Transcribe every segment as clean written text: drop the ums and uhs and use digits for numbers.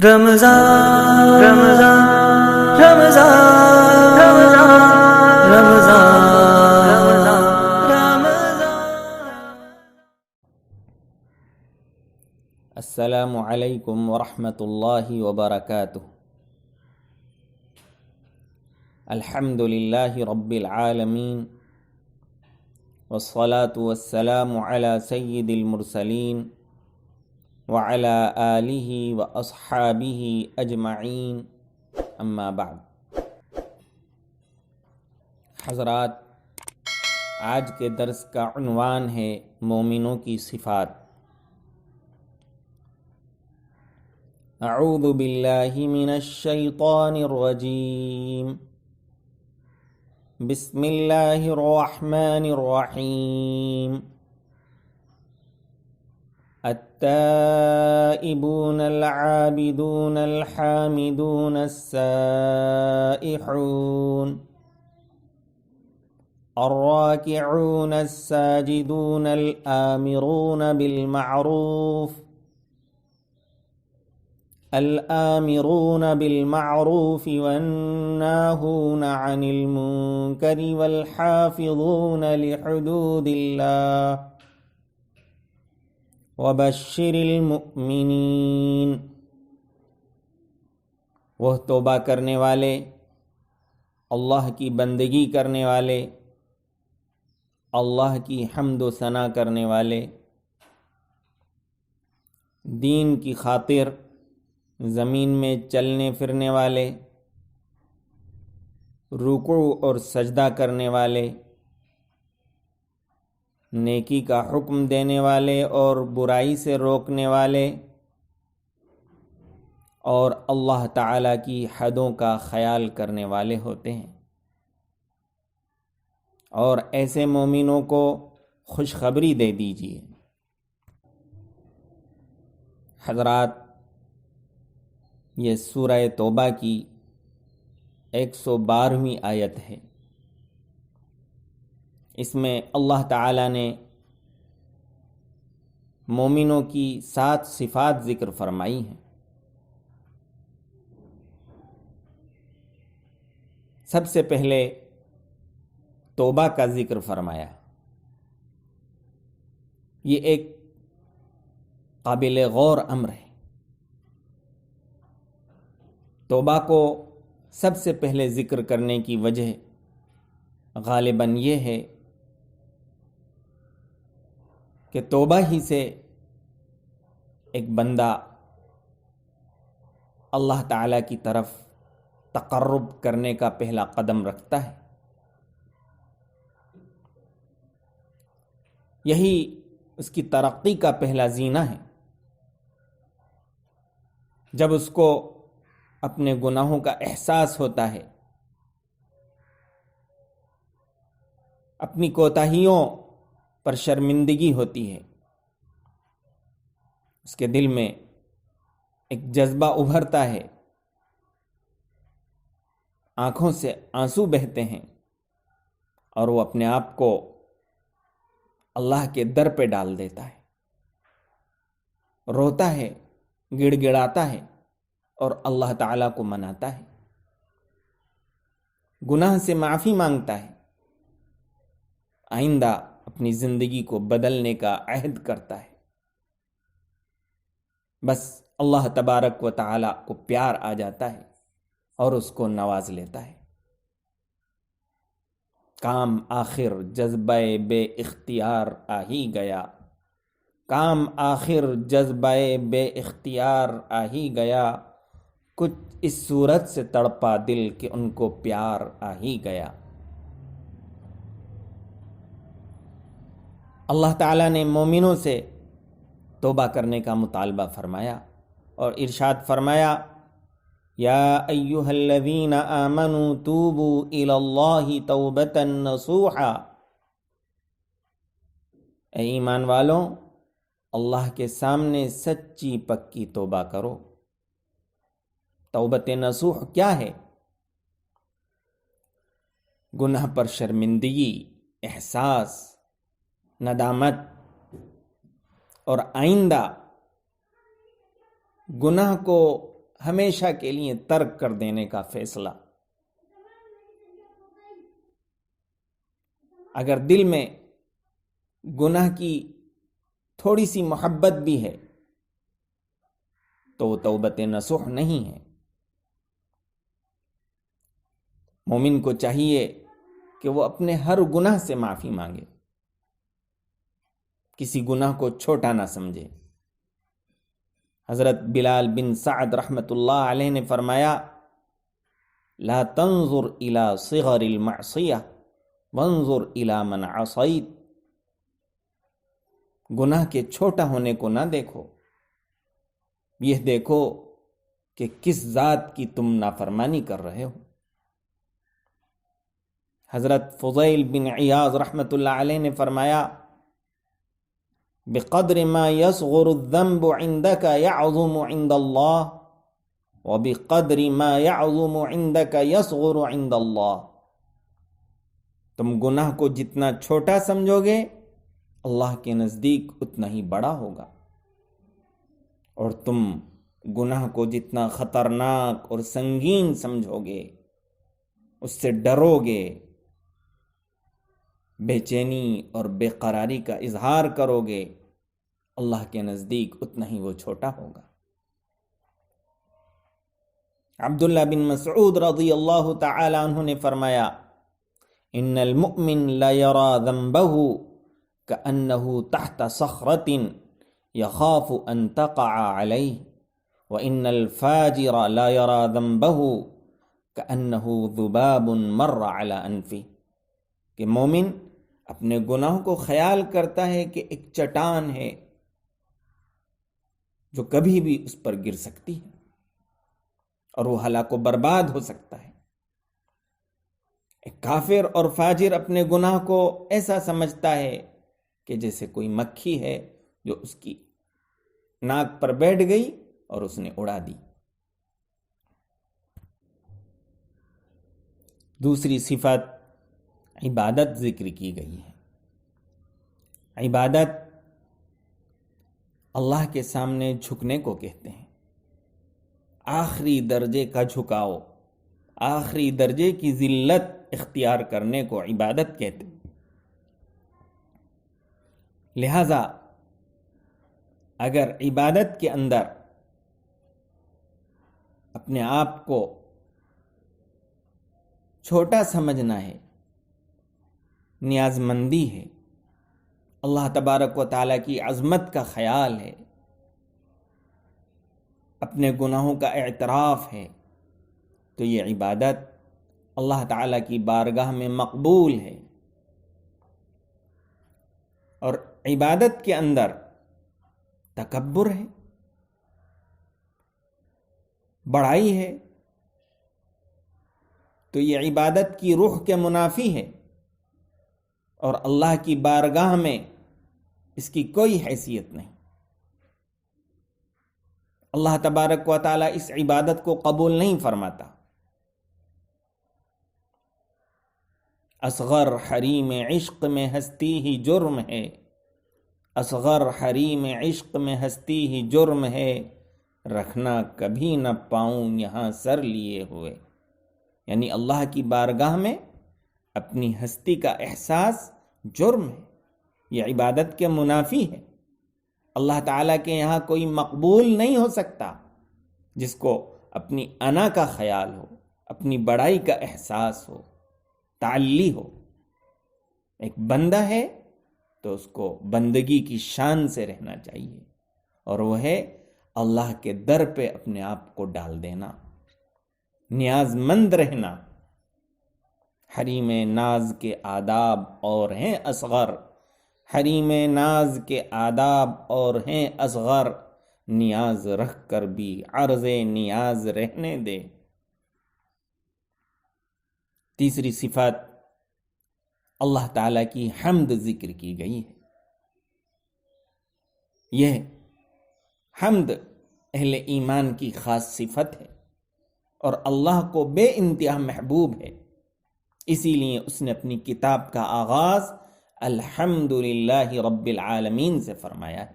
رمضان رمضان رمضان رمضان رمضان السلام علیکم ورحمۃ اللہ وبرکاتہ۔ الحمد للہ رب العالمین والصلاة والسلام علی سید المرسلین وعلی آلہ واصحابہ اجمعین، اما بعد۔ حضرات، آج کے درس کا عنوان ہے مومنوں کی صفات۔ اعوذ باللہ من الشیطان الرجیم، بسم اللہ الرحمن الرحیم۔ التائبون العابدون الحامدون السائحون الراكعون الساجدون الآمرون بالمعروف والناهون عن المنكر والحافظون لحدود الله وبشر المؤمنین۔ وہ توبہ کرنے والے، اللہ کی بندگی کرنے والے، اللہ کی حمد و ثنا کرنے والے، دین کی خاطر زمین میں چلنے پھرنے والے، رکوع اور سجدہ کرنے والے، نیکی کا حکم دینے والے اور برائی سے روکنے والے، اور اللہ تعالیٰ کی حدوں کا خیال کرنے والے ہوتے ہیں۔ اور ایسے مومنوں کو خوشخبری دے دیجیے۔ حضرات، یہ سورہ توبہ کی 112ویں آیت ہے۔ اس میں اللہ تعالیٰ نے مومنوں کی 7 صفات ذکر فرمائی ہیں۔ سب سے پہلے توبہ کا ذکر فرمایا۔ یہ ایک قابل غور امر ہے۔ توبہ کو سب سے پہلے ذکر کرنے کی وجہ غالباً یہ ہے کہ توبہ ہی سے ایک بندہ اللہ تعالیٰ کی طرف تقرب کرنے کا پہلا قدم رکھتا ہے۔ یہی اس کی ترقی کا پہلا زینہ ہے۔ جب اس کو اپنے گناہوں کا احساس ہوتا ہے، اپنی کوتاہیوں پر شرمندگی ہوتی ہے، اس کے دل میں ایک جذبہ ابھرتا ہے، آنکھوں سے آنسو بہتے ہیں، اور وہ اپنے آپ کو اللہ کے در پہ ڈال دیتا ہے، روتا ہے، گڑ گڑاتا ہے، اور اللہ تعالیٰ کو مناتا ہے، گناہ سے معافی مانگتا ہے، آئندہ اپنی زندگی کو بدلنے کا عہد کرتا ہے۔ بس اللہ تبارک و تعالیٰ کو پیار آ جاتا ہے اور اس کو نواز لیتا ہے۔ کام آخر جذبہ بے اختیار آ ہی گیا، کام آخر جذبہ بے اختیار آ ہی گیا، کچھ اس صورت سے تڑپا دل کہ ان کو پیار آ ہی گیا۔ اللہ تعالیٰ نے مومنوں سے توبہ کرنے کا مطالبہ فرمایا اور ارشاد فرمایا، یا ایھا الذین آمنوا توبوا الی اللہ توبۃ نصوحا۔ اے ایمان والوں، اللہ کے سامنے سچی پکی توبہ کرو۔ توبۃ نصوح کیا ہے؟ گناہ پر شرمندگی، احساس، ندامت اور آئندہ گناہ کو ہمیشہ کے لیے ترک کر دینے کا فیصلہ۔ اگر دل میں گناہ کی تھوڑی سی محبت بھی ہے تو وہ توبت نصوح نہیں ہے۔ مومن کو چاہیے کہ وہ اپنے ہر گناہ سے معافی مانگے، کسی گناہ کو چھوٹا نہ سمجھے۔ حضرت بلال بن سعد رحمۃ اللہ علیہ نے فرمایا، لا تنظر الى صغر المعصیہ وانظر الى من عصیت، گناہ کے چھوٹا ہونے کو نہ دیکھو، یہ دیکھو کہ کس ذات کی تم نافرمانی کر رہے ہو۔ حضرت فضیل بن عیاض رحمۃ اللہ علیہ نے فرمایا، بقدر ما يصغر الذنب عندك يعظم عند الله وبقدر ما يعظم عندك يصغر عند الله، تم گناہ کو جتنا چھوٹا سمجھو گے اللہ کے نزدیک اتنا ہی بڑا ہوگا، اور تم گناہ کو جتنا خطرناک اور سنگین سمجھو گے، اس سے ڈرو گے، بے چینی اور بے قراری کا اظہار کرو گے، اللہ کے نزدیک اتنا ہی وہ چھوٹا ہوگا۔ عبداللہ بن مسعود رضی اللہ تعالی عنہ نے فرمایا، ان المؤمن لا يرى ذنبه كأنه تحت صخرة يخاف ان تقع عليه وان الفاجر لا يرى ذنبه كأنه ذباب مر على انفه، کہ مومن اپنے گناہوں کو خیال کرتا ہے کہ ایک چٹان ہے جو کبھی بھی اس پر گر سکتی ہے اور وہ ہلاک و برباد ہو سکتا ہے۔ ایک کافر اور فاجر اپنے گناہ کو ایسا سمجھتا ہے کہ جیسے کوئی مکھی ہے جو اس کی ناک پر بیٹھ گئی اور اس نے اڑا دی۔ دوسری صفت عبادت ذکر کی گئی ہے۔ عبادت اللہ کے سامنے جھکنے کو کہتے ہیں، آخری درجے کا جھکاؤ، آخری درجے کی ذلت اختیار کرنے کو عبادت کہتے ہیں۔ لہذا اگر عبادت کے اندر اپنے آپ کو چھوٹا سمجھنا ہے، نیاز مندی ہے، اللہ تبارک و تعالیٰ کی عظمت کا خیال ہے، اپنے گناہوں کا اعتراف ہے، تو یہ عبادت اللہ تعالیٰ کی بارگاہ میں مقبول ہے۔ اور عبادت کے اندر تکبر ہے، بڑائی ہے، تو یہ عبادت کی روح کے منافی ہے، اور اللہ کی بارگاہ میں اس کی کوئی حیثیت نہیں۔ اللہ تبارک و تعالیٰ اس عبادت کو قبول نہیں فرماتا۔ اصغر حریم عشق میں ہستی ہی جرم ہے، اصغر حریم عشق میں ہستی ہی جرم ہے، رکھنا کبھی نہ پاؤں یہاں سر لیے ہوئے۔ یعنی اللہ کی بارگاہ میں اپنی ہستی کا احساس جرم ہے، یہ عبادت کے منافی ہے۔ اللہ تعالیٰ کے یہاں کوئی مقبول نہیں ہو سکتا جس کو اپنی انا کا خیال ہو، اپنی بڑائی کا احساس ہو، تعلی ہو۔ ایک بندہ ہے تو اس کو بندگی کی شان سے رہنا چاہیے، اور وہ ہے اللہ کے در پہ اپنے آپ کو ڈال دینا، نیاز مند رہنا۔ حریم ناز کے آداب اور ہیں اصغر، حریم ناز کے آداب اور ہیں اصغر، نیاز رکھ کر بھی عرض نیاز رہنے دے۔ تیسری صفت اللہ تعالیٰ کی حمد ذکر کی گئی ہے۔ یہ حمد اہل ایمان کی خاص صفت ہے اور اللہ کو بے انتہا محبوب ہے، اسی لیے اس نے اپنی کتاب کا آغاز الحمدللہ رب العالمین سے فرمایا ہے۔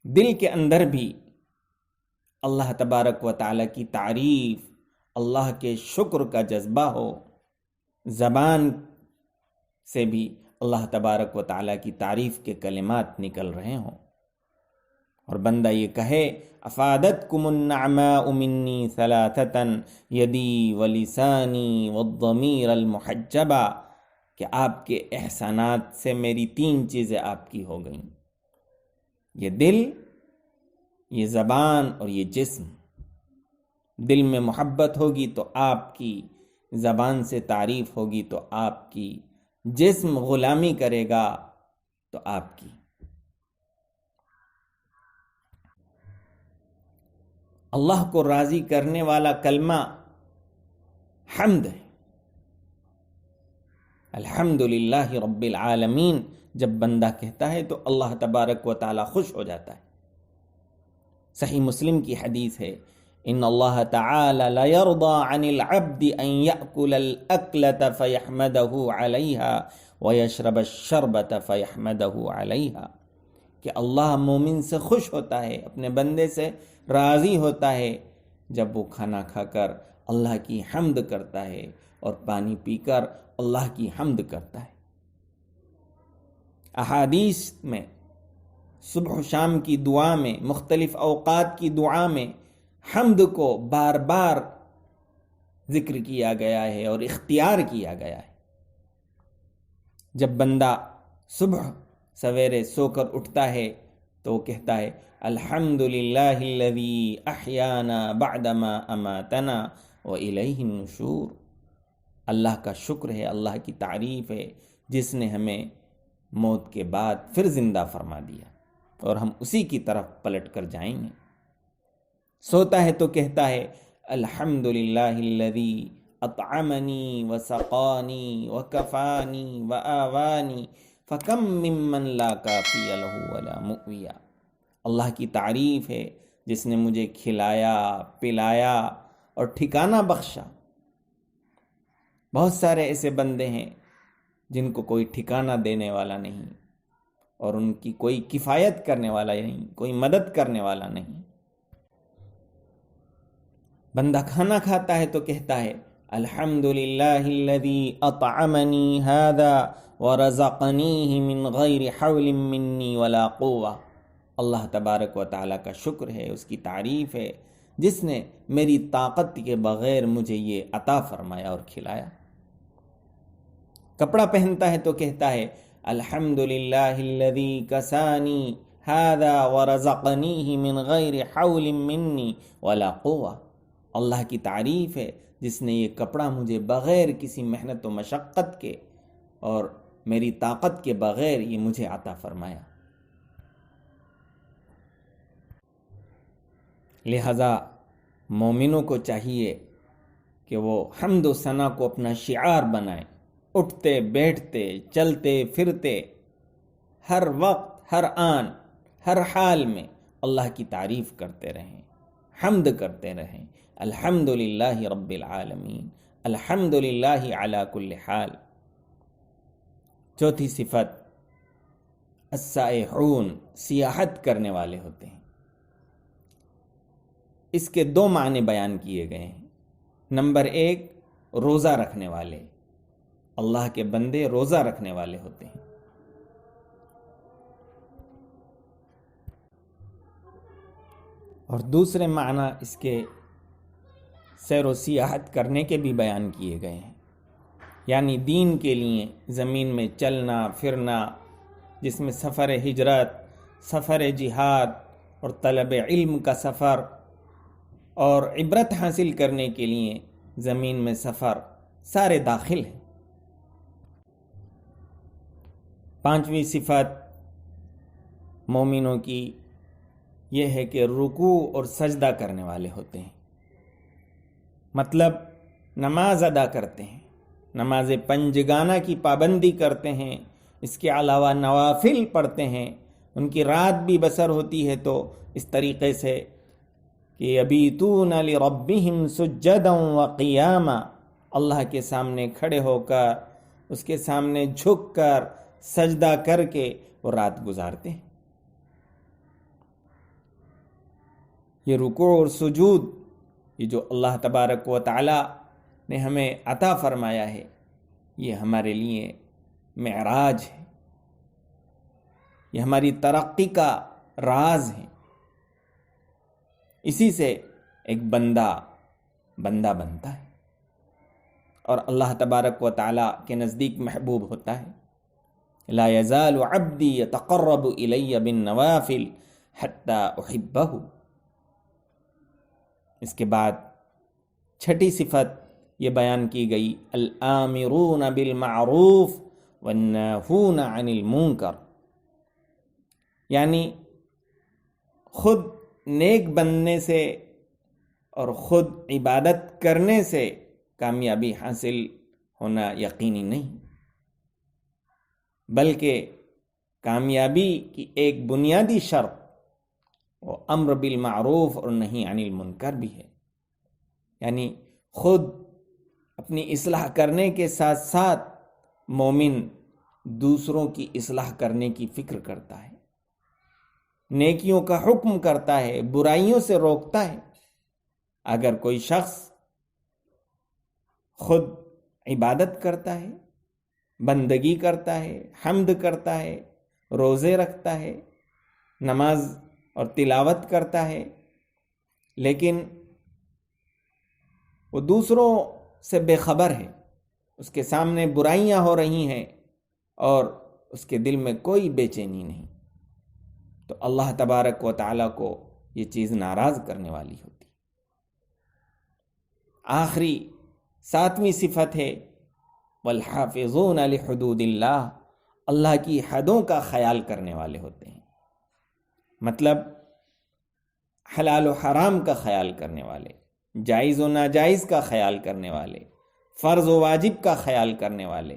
دل کے اندر بھی اللہ تبارک و تعالیٰ کی تعریف، اللہ کے شکر کا جذبہ ہو، زبان سے بھی اللہ تبارک و تعالیٰ کی تعریف کے کلمات نکل رہے ہوں، اور بندہ یہ کہے افادتکم النعماء منی ثلاثتا یدی ولسانی والضمیر المحجبہ، کہ آپ کے احسانات سے میری 3 چیزیں آپ کی ہو گئیں، یہ دل، یہ زبان اور یہ جسم۔ دل میں محبت ہوگی تو آپ کی، زبان سے تعریف ہوگی تو آپ کی، جسم غلامی کرے گا تو آپ کی۔ اللہ کو راضی کرنے والا کلمہ حمد ہے، الحمدللہ رب العالمین جب بندہ کہتا ہے تو اللہ تبارک و تعالی خوش ہو جاتا ہے۔ صحیح مسلم کی حدیث ہے، ان اللہ تعالی لا يرضى عن العبد ان يأكل الأكلة فيحمده عليها ويشرب الشربة فيحمده عليها، کہ اللہ مومن سے خوش ہوتا ہے، اپنے بندے سے راضی ہوتا ہے جب وہ کھانا کھا کر اللہ کی حمد کرتا ہے اور پانی پی کر اللہ کی حمد کرتا ہے۔ احادیث میں صبح و شام کی دعا میں، مختلف اوقات کی دعا میں حمد کو بار بار ذکر کیا گیا ہے اور اختیار کیا گیا ہے۔ جب بندہ صبح سویرے سو کر اٹھتا ہے تو وہ کہتا ہے الحمدللہ الذی احیانا بعدما اماتنا والیہ النشور، اللہ کا شکر ہے، اللہ کی تعریف ہے جس نے ہمیں موت کے بعد پھر زندہ فرما دیا اور ہم اسی کی طرف پلٹ کر جائیں گے۔ سوتا ہے تو کہتا ہے الحمدللہ الذی اطعمنی وسقانی وکفانی وآوانی فکم ممن لا کافی لہ ولا مؤوی، اللہ کی تعریف ہے جس نے مجھے کھلایا، پلایا اور ٹھکانہ بخشا۔ بہت سارے ایسے بندے ہیں جن کو کوئی ٹھکانہ دینے والا نہیں اور ان کی کوئی کفایت کرنے والا نہیں، کوئی مدد کرنے والا نہیں۔ بندہ کھانا کھاتا ہے تو کہتا ہے الحمدللہ الذی اطعمنی ھذا ورزقنیہ من غیر حول منی ولا قوہ، اللہ تبارک و تعالیٰ کا شکر ہے، اس کی تعریف ہے جس نے میری طاقت کے بغیر مجھے یہ عطا فرمایا اور کھلایا۔ کپڑا پہنتا ہے تو کہتا ہے الحمدللہ الذی کسانی ھذا ورزقنیہ من غیر حول منی ولا قوہ، اللہ کی تعریف ہے جس نے یہ کپڑا مجھے بغیر کسی محنت و مشقت کے اور میری طاقت کے بغیر یہ مجھے عطا فرمایا۔ لہذا مومنوں کو چاہیے کہ وہ حمد و ثنا کو اپنا شعار بنائیں، اٹھتے بیٹھتے چلتے پھرتے ہر وقت، ہر آن، ہر حال میں اللہ کی تعریف کرتے رہیں، حمد کرتے رہیں، الحمدللہ رب العالمین، الحمدللہ علی کل حال۔ چوتھی صفت السائحون، سیاحت کرنے والے ہوتے ہیں۔ اس کے 2 معنی بیان کیے گئے ہیں۔ نمبر 1، روزہ رکھنے والے، اللہ کے بندے روزہ رکھنے والے ہوتے ہیں۔ اور دوسرے معنی اس کے سیر و سیاحت کرنے کے بھی بیان کیے گئے ہیں، یعنی دین کے لیے زمین میں چلنا پھرنا، جس میں سفر ہجرت، سفر جہاد اور طلب علم کا سفر اور عبرت حاصل کرنے کے لیے زمین میں سفر سارے داخل ہیں۔ 5ویں صفت مومنوں کی یہ ہے کہ رکوع اور سجدہ کرنے والے ہوتے ہیں، مطلب نماز ادا کرتے ہیں، نماز پنجگانہ کی پابندی کرتے ہیں، اس کے علاوہ نوافل پڑھتے ہیں، ان کی رات بھی بسر ہوتی ہے تو اس طریقے سے کہ یبیتون لربہم سجدا وقیاما، اللہ کے سامنے کھڑے ہو کر، اس کے سامنے جھک کر، سجدہ کر کے وہ رات گزارتے ہیں۔ یہ رکوع اور سجود، یہ جو اللہ تبارک و تعالی نے ہمیں عطا فرمایا ہے، یہ ہمارے لیے معراج ہے، یہ ہماری ترقی کا راز ہے۔ اسی سے ایک بندہ بنتا ہے اور اللہ تبارک و تعالی کے نزدیک محبوب ہوتا ہے۔ لا یزال عبدی یتقرب الی بالنوافل حتی احبہ۔ اس کے بعد چھٹی صفت یہ بیان کی گئی، الآمرون بالمعروف والناہون عن المنکر، یعنی خود نیک بننے سے اور خود عبادت کرنے سے کامیابی حاصل ہونا یقینی نہیں، بلکہ کامیابی کی ایک بنیادی شرط وہ امر بالمعروف اور نہی عن المنکر بھی ہے، یعنی خود اپنی اصلاح کرنے کے ساتھ ساتھ مومن دوسروں کی اصلاح کرنے کی فکر کرتا ہے، نیکیوں کا حکم کرتا ہے، برائیوں سے روکتا ہے۔ اگر کوئی شخص خود عبادت کرتا ہے، بندگی کرتا ہے، حمد کرتا ہے، روزے رکھتا ہے، نماز اور تلاوت کرتا ہے، لیکن وہ دوسروں سے بے خبر ہے، اس کے سامنے برائیاں ہو رہی ہیں اور اس کے دل میں کوئی بے چینی نہیں، تو اللہ تبارک و تعالیٰ کو یہ چیز ناراض کرنے والی ہوتی۔ آخری 7ویں صفت ہے والحافظون لحدود اللہ، اللہ کی حدوں کا خیال کرنے والے ہوتے ہیں، مطلب حلال و حرام کا خیال کرنے والے، جائز و ناجائز کا خیال کرنے والے، فرض و واجب کا خیال کرنے والے،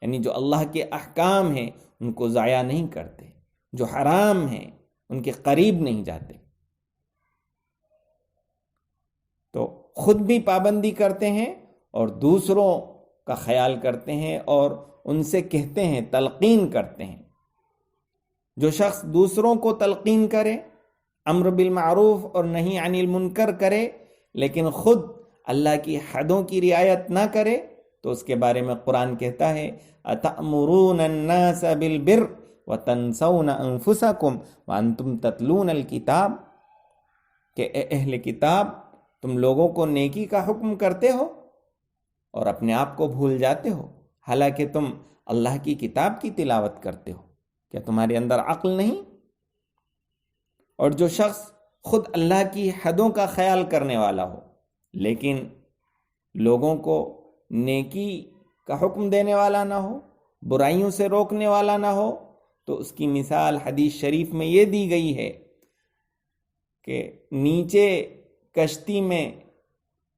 یعنی جو اللہ کے احکام ہیں ان کو ضائع نہیں کرتے، جو حرام ہیں ان کے قریب نہیں جاتے، تو خود بھی پابندی کرتے ہیں اور دوسروں کا خیال کرتے ہیں اور ان سے کہتے ہیں، تلقین کرتے ہیں۔ جو شخص دوسروں کو تلقین کرے، امر بالمعروف اور نہی عن المنکر کرے، لیکن خود اللہ کی حدوں کی رعایت نہ کرے، تو اس کے بارے میں قرآن کہتا ہے اتأمرون الناس بالبر وتنسون انفسکم وانتم تتلون الکتاب، کہ اے اہل کتاب تم لوگوں کو نیکی کا حکم کرتے ہو اور اپنے آپ کو بھول جاتے ہو، حالانکہ تم اللہ کی کتاب کی تلاوت کرتے ہو، کیا تمہارے اندر عقل نہیں؟ اور جو شخص خود اللہ کی حدوں کا خیال کرنے والا ہو لیکن لوگوں کو نیکی کا حکم دینے والا نہ ہو، برائیوں سے روکنے والا نہ ہو، تو اس کی مثال حدیث شریف میں یہ دی گئی ہے کہ نیچے کشتی میں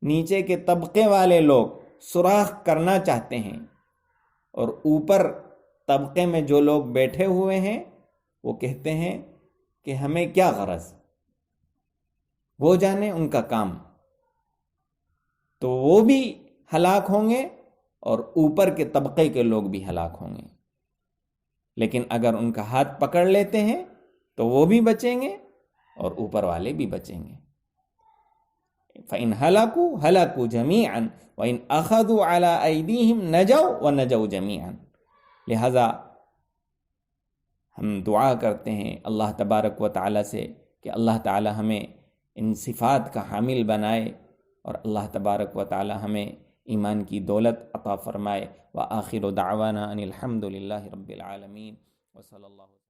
نیچے کے طبقے والے لوگ سوراخ کرنا چاہتے ہیں اور اوپر طبقے میں جو لوگ بیٹھے ہوئے ہیں وہ کہتے ہیں کہ ہمیں کیا غرض، وہ جانے ان کا کام، تو وہ بھی ہلاک ہوں گے اور اوپر کے طبقے کے لوگ بھی ہلاک ہوں گے، لیکن اگر ان کا ہاتھ پکڑ لیتے ہیں تو وہ بھی بچیں گے اور اوپر والے بھی بچیں گے۔ فَإِنْ هَلَكُوا هَلَكُوا جَمِيعًا وَإِنْ أَخَذُوا عَلَىٰ أَيْدِيهِمْ نَجَوْا وَنَجَوْا جَمِيعًا۔ لہذا ہم دعا کرتے ہیں اللہ تبارک و تعالیٰ سے کہ اللہ تعالیٰ ہمیں ان صفات کا حامل بنائے اور اللہ تبارک و تعالیٰ ہمیں ایمان کی دولت عطا فرمائے۔ وآخر دعوانا ان الحمد للہ رب العالمین وصلی اللہ